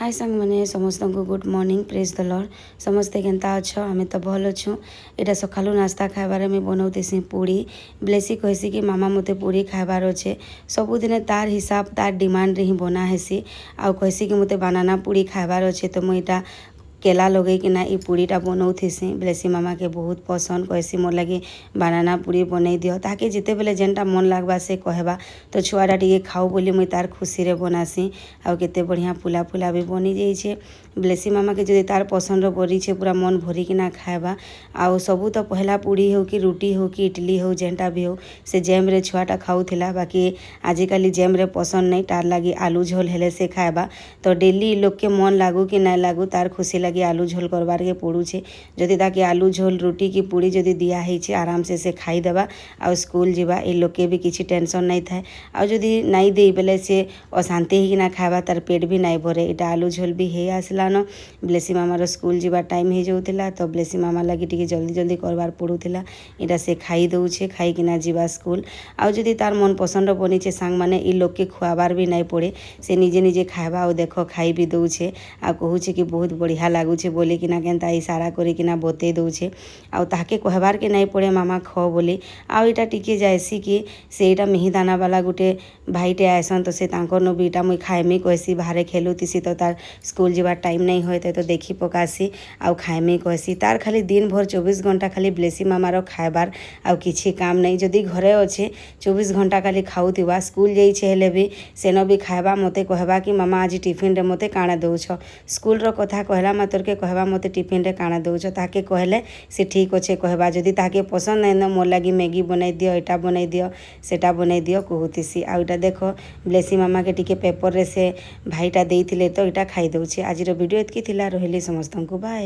हाय सांग मैंने समस्त को good morning praise the Lord समस्ते केनता अच्छ आम तो भल अच्छु यहाँ सका नास्ता खाइबार मुझे बनाऊसी पूड़ी ब्लेसी कहसी कि मामा मते पूड़ी खाइबार अच्छे सबुदिन तार हिसाब तार डिमांड रे ही बना हेसी आउ कहसी कि मते बनाना पूड़ी खाइबार अच्छे तो मुझे यहाँ केला लगेकिना ई पूड़ीटा बनाऊथीसी ब्लेसी मामा के बहुत पसंद कहसी मोर लगे बनाना पूड़ी बनई दियो ताके जिते बेले जेनटा मन लागबा से कहबा तो छुआटा टिके खाऊ बोली मुई तार खुशी रे बनासी आउ केते बढ़िया फुला फुला भी बनी जाइए ब्लेसी मामा के जदि तार पसंद बड़ी छे पूरा मन भरिकिना खाएबा आउ सबू तो पहला पूड़ी हो कि रुटी हो कि इडली हो जेनटा भी हो से जेम रे छुआटा खाऊला बाकी आजिकल जेम रे पसंद नहीं तार लगी आलू झोल हेले से खाएबा तो डेली लोग के मन लागू कि ना लागू तार खुशी लगे आलू झोल करबार के पड़ुछे जदि ताके आलू झोल रुटी की पूड़ी जदि दिया है आराम से खाईदेबा आ स्कूल जीवा ए लोग के भी किसी टेंशन नहीं थाए आ जदि नाई दे बेले से अशांति ही ना खावा तार पेट भी नाई भरे इटा आलू झोल भी हे आसलान ब्लेसी मामार स्कूल जीवा टाइम हो जाऊला तो ब्लेसी मामा लगी टिके जल्दी जल्दी करबार पड़ूला इटा से खाई दौचे खाईकिना जीवा स्कूल आउ जदि तार मन पसंद बनीचे सांग माने ई लोग के खुआबार भी नाई पड़े से निजे निजे खाइबा और देख खाई भी दौचे आ कहूचे कि बहुत बढ़िया लगुचे बोलिकिना केनता इशारा करिकिना बतई दौचे आउ ताके कहबार के नाई पड़े मामा ख बोली आउ इटा टिके जाएसी कि से इटा मिहिदाना वाला गुटे भाईटे आएसन तो से तांकर नो भी इटा मुई खाएमी कहसी बाहरे खेलुतीसी तो तार स्कूल जीवा टाइम नहीं होते तो देखी पकासी आउ खाएमी कहसी तार खाली दिन भर 24 घंटा खाली ब्लेसी मामार खाइबार आउ किछि काम नहीं जदि घरे अच्छे 24 घंटा खाली खाऊथिबा स्कूल जाइछे हेले भी सेनो भी खाइबा मते कहबा कि मामा आज टिफिन रे मते काଣା दउछ स्कूल रो कथा कहला मातर के कहबा मते टिफिन रे काଣା दउछ ताके कहले से ठीक अच्छे कहबा जदि ताके पसंद नहीं न मोर लगी मैगी बनाई दियो एटा बनाई दियो सेटा बनाई दियो कहूतीसी आ इटा देखो ब्लेसी मामा के टिके पेपर रे से भाईटा देइथिले तो इटा खाई दउछे आज वीडियो एतकी थिला रहिले समस्त को बाय।